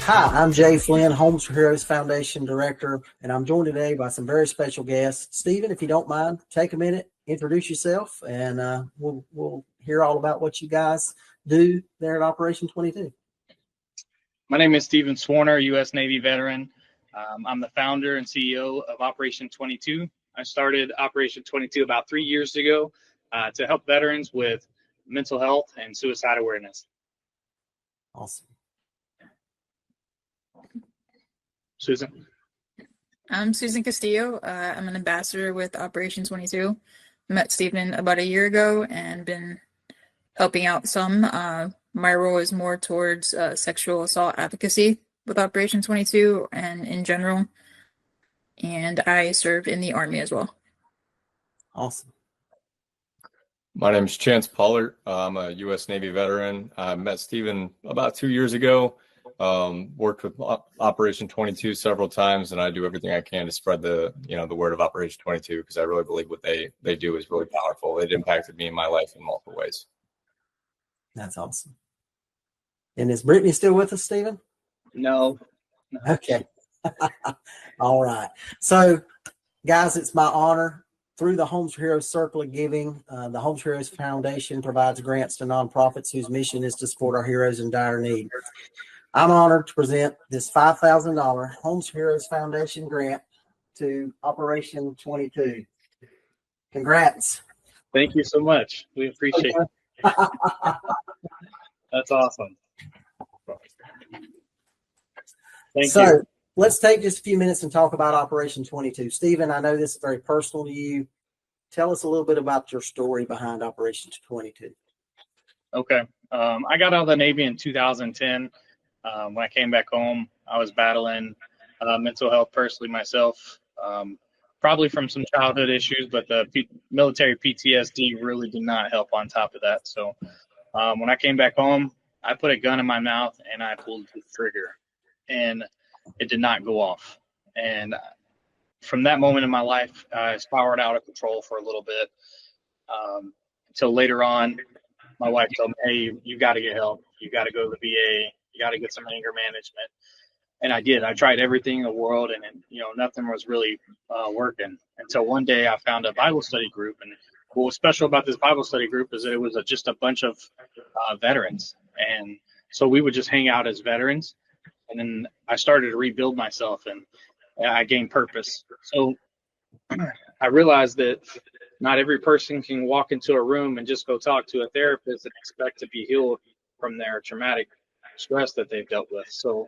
Hi, I'm Jay Flynn, Homes for Heroes Foundation Director, and I'm joined today by some very special guests. Stephen, if you don't mind, take a minute, introduce yourself, and we'll hear all about what you guys do there at Operation 22. My name is Stephen Swarner, U.S. Navy veteran. I'm the founder and CEO of Operation 22. I started Operation 22 about 3 years ago to help veterans with mental health and suicide awareness. Awesome. Susan? I'm Susan Castillo. I'm an ambassador with Operation 22. Met Stephen about a year ago and been helping out some. My role is more towards sexual assault advocacy with Operation 22 and in general. And I serve in the Army as well. Awesome. My name is Chance Pollard. I'm a U.S. Navy veteran. I met Stephen about 2 years ago. Worked with Operation 22 several times, and I do everything I can to spread the word of Operation 22 because I really believe what they do is really powerful. It impacted me in my life in multiple ways. That's awesome. And is Brittany still with us, Stephen? No. Okay. All right. So, guys, it's my honor. Through the Homes for Heroes Circle of Giving, the Homes for Heroes Foundation provides grants to nonprofits whose mission is to support our heroes in dire need. I'm honored to present this $5,000 Homes for Heroes Foundation grant to Operation 22. Congrats. Thank you so much. We appreciate it. That's awesome. Thank you. Let's take just a few minutes and talk about Operation 22. Stephen, I know this is very personal to you. Tell us a little bit about your story behind Operation 22. Okay. I got out of the Navy in 2010. When I came back home, I was battling mental health personally myself, probably from some childhood issues, but the military PTSD really did not help on top of that. So when I came back home, I put a gun in my mouth and I pulled the trigger, and it did not go off. And from that moment in my life, I spiraled out of control for a little bit until later on, my wife told me, hey, you got to get help. You got to go to the VA. You got to get some anger management. And I did. I tried everything in the world, and nothing was really working until one day I found a Bible study group. And what was special about this Bible study group is that it was just a bunch of veterans. And so we would just hang out as veterans. And then I started to rebuild myself, and I gained purpose. So I realized that not every person can walk into a room and just go talk to a therapist and expect to be healed from their traumatic stress that they've dealt with. So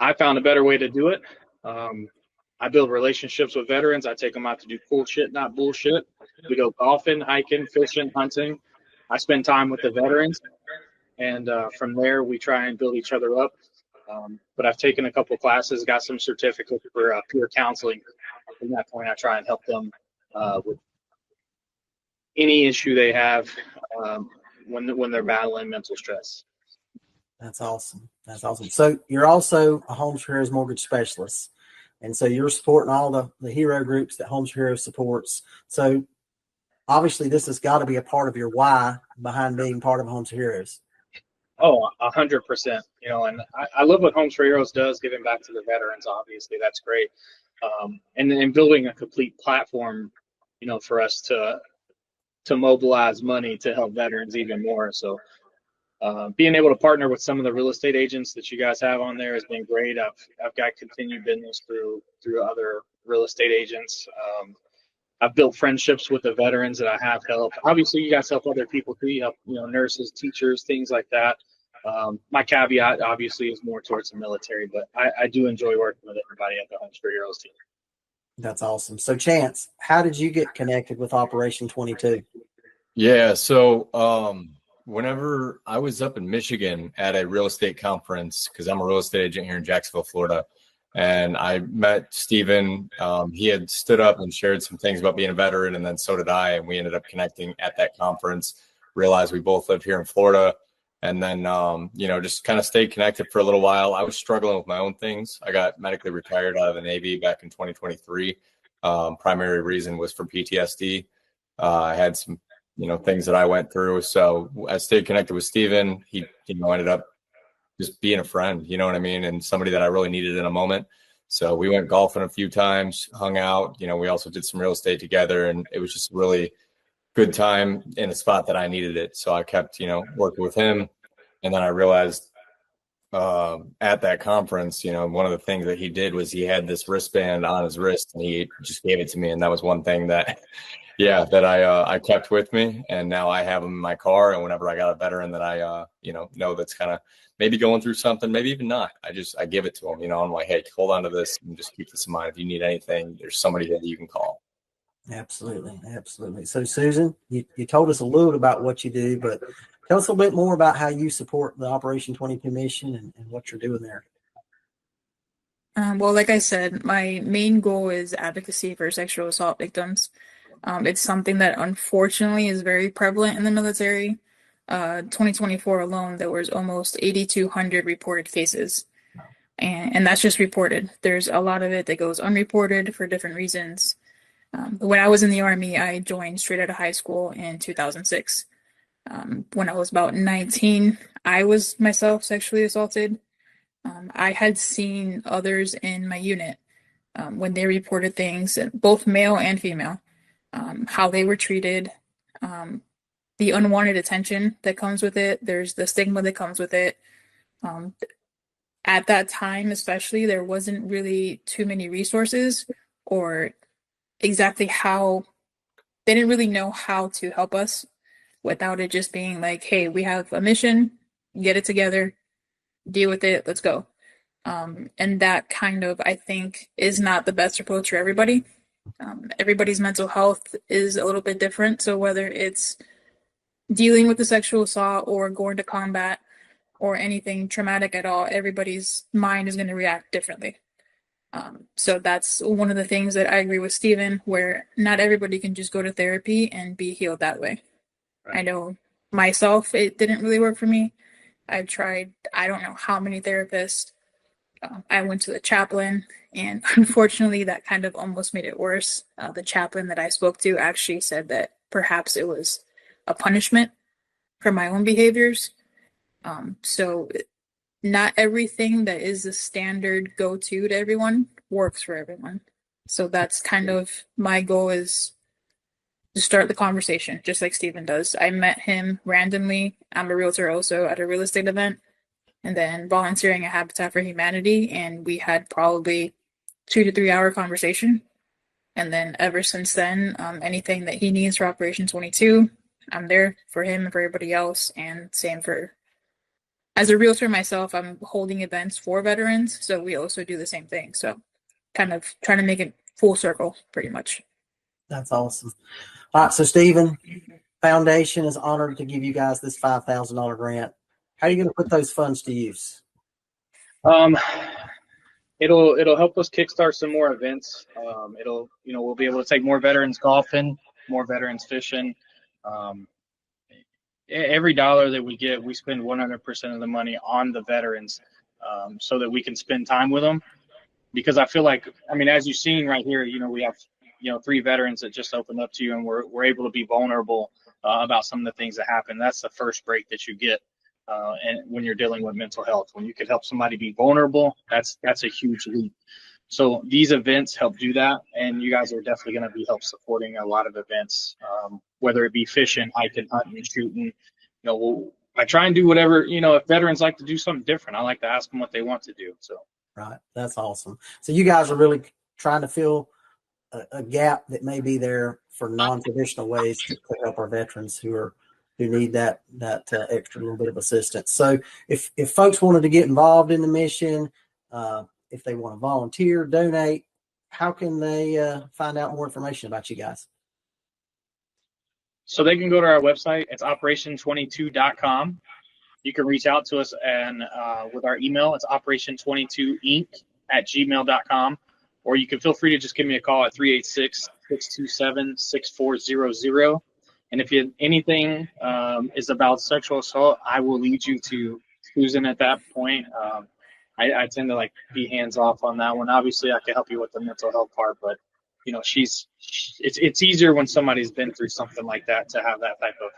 I found a better way to do it. I build relationships with veterans. I take them out to do cool shit, not bullshit. We go golfing, hiking, fishing, hunting. I spend time with the veterans, and from there we try and build each other up. But I've taken a couple classes, got some certificates for peer counseling. From that point, I try and help them with any issue they have when they're battling mental stress. That's awesome. That's awesome. So you're also a Homes for Heroes mortgage specialist. And so you're supporting all the hero groups that Homes for Heroes supports. So obviously this has got to be a part of your why behind being part of Homes for Heroes. Oh, 100%. And I love what Homes for Heroes does, giving back to the veterans. Obviously, that's great. And then building a complete platform, for us to mobilize money to help veterans even more. So being able to partner with some of the real estate agents that you guys have on there has been great. I've got continued business through other real estate agents. I've built friendships with the veterans that I have helped. Obviously, you guys help other people too. You help, nurses, teachers, things like that. My caveat, obviously, is more towards the military, but I do enjoy working with everybody at the Homes for Heroes team. That's awesome. So, Chance, how did you get connected with Operation 22? Yeah, so whenever I was up in Michigan at a real estate conference, because I'm a real estate agent here in Jacksonville, Florida, and I met Stephen. He had stood up and shared some things about being a veteran, and then so did I, and we ended up connecting at that conference, realized we both lived here in Florida, and then, just kind of stayed connected for a little while. I was struggling with my own things. I got medically retired out of the Navy back in 2023. Primary reason was for PTSD. I had some things that I went through. So I stayed connected with Stephen. He, ended up just being a friend, you know what I mean? And somebody that I really needed in a moment. So we went golfing a few times, hung out, we also did some real estate together, and it was just a really good time in a spot that I needed it. So I kept, working with him. And then I realized at that conference, one of the things that he did was he had this wristband on his wrist and he just gave it to me. And that was one thing that, that I kept with me. And now I have him in my car. And whenever I got a veteran that I, know that's kind of maybe going through something, maybe even not, I give it to him, I'm like, hey, hold on to this and just keep this in mind. If you need anything, there's somebody that you can call. Absolutely. Absolutely. So Susan, you told us a little bit about what you do, but tell us a little bit more about how you support the Operation 22 mission and what you're doing there. Well, like I said, my main goal is advocacy for sexual assault victims. It's something that unfortunately is very prevalent in the military. 2024 alone, there was almost 8,200 reported cases. And that's just reported. There's a lot of it that goes unreported for different reasons. When I was in the Army, I joined straight out of high school in 2006. When I was about 19, I was myself sexually assaulted. I had seen others in my unit when they reported things, both male and female, how they were treated, the unwanted attention that comes with it. There's the stigma that comes with it. At that time, especially, there wasn't really too many resources or exactly how they didn't really know how to help us without it just being like, hey, we have a mission, get it together, deal with it, let's go. And that kind of, I think, is not the best approach for everybody. Everybody's mental health is a little bit different. So whether it's dealing with the sexual assault or going to combat or anything traumatic at all, everybody's mind is going to react differently. So that's one of the things that I agree with Steven, where not everybody can just go to therapy and be healed that way. Right. I know myself, it didn't really work for me. I've tried, I don't know how many therapists. I went to the chaplain, and unfortunately, that kind of almost made it worse. The chaplain that I spoke to actually said that perhaps it was a punishment for my own behaviors. So not everything that is the standard go-to to everyone works for everyone. So that's kind of my goal, is to start the conversation, just like Steven does. I met him randomly. I'm a realtor also at a real estate event, and then volunteering at Habitat for Humanity, and we had probably 2 to 3 hour conversation. And then ever since then, anything that he needs for Operation 22, I'm there for him and for everybody else. And same for, as a realtor myself, I'm holding events for veterans, so we also do the same thing. So kind of trying to make it full circle, pretty much. That's awesome. All right, so Steven, Foundation is honored to give you guys this $5,000 grant. How are you going to put those funds to use? It'll help us kickstart some more events. We'll be able to take more veterans golfing, more veterans fishing. Every dollar that we get, we spend 100% of the money on the veterans, so that we can spend time with them. Because I feel like, as you've seen right here, we have 3 veterans that just opened up to you, and we're able to be vulnerable about some of the things that happen. That's the first break that you get, and when you're dealing with mental health, when you can help somebody be vulnerable, that's a huge leap. So these events help do that, and you guys are definitely going to be help supporting a lot of events, whether it be fishing, hiking, hunting, shooting. I try and do whatever, if veterans like to do something different, I like to ask them what they want to do. So. Right. That's awesome. So you guys are really trying to fill a gap that may be there for non-traditional ways to help our veterans who need that extra little bit of assistance. So if folks wanted to get involved in the mission, if they want to volunteer, donate, how can they find out more information about you guys? So they can go to our website. It's operation22.com. You can reach out to us and with our email. It's operation22inc@gmail.com. Or you can feel free to just give me a call at 386-627-6400. And if anything is about sexual assault, I will lead you to Susan at that point. I tend to be hands off on that one. Obviously, I can help you with the mental health part, but it's easier when somebody's been through something like that to have that type of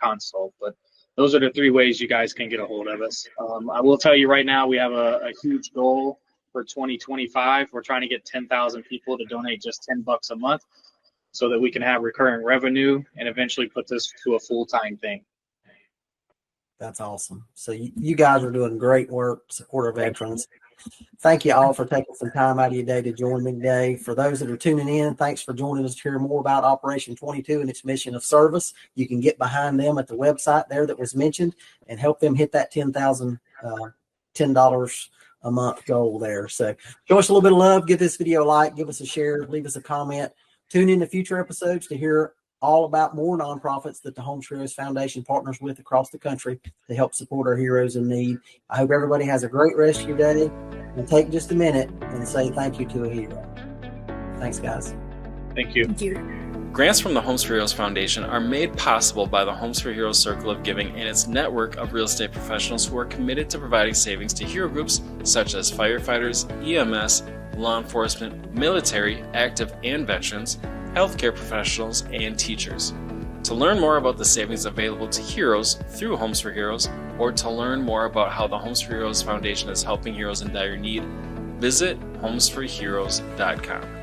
consult. But those are the three ways you guys can get a hold of us. I will tell you right now, we have a huge goal for 2025. We're trying to get 10,000 people to donate just $10 a month so that we can have recurring revenue and eventually put this to a full-time thing. That's awesome. So you guys are doing great work to support our veterans. Thank you all for taking some time out of your day to join me today. For those that are tuning in, thanks for joining us to hear more about Operation 22 and its mission of service. You can get behind them at the website there that was mentioned and help them hit that $10 a month goal there. So show us a little bit of love. Give this video a like, give us a share, leave us a comment. Tune in to future episodes to hear all about more nonprofits that the Homes for Heroes Foundation partners with across the country to help support our heroes in need. I hope everybody has a great rest of your day, and take just a minute and say thank you to a hero. Thanks, guys. Thank you. Thank you. Grants from the Homes for Heroes Foundation are made possible by the Homes for Heroes Circle of Giving and its network of real estate professionals who are committed to providing savings to hero groups such as firefighters, EMS, law enforcement, military, active and veterans, healthcare professionals, and teachers. To learn more about the savings available to heroes through Homes for Heroes, or to learn more about how the Homes for Heroes Foundation is helping heroes in dire need, visit homesforheroes.com.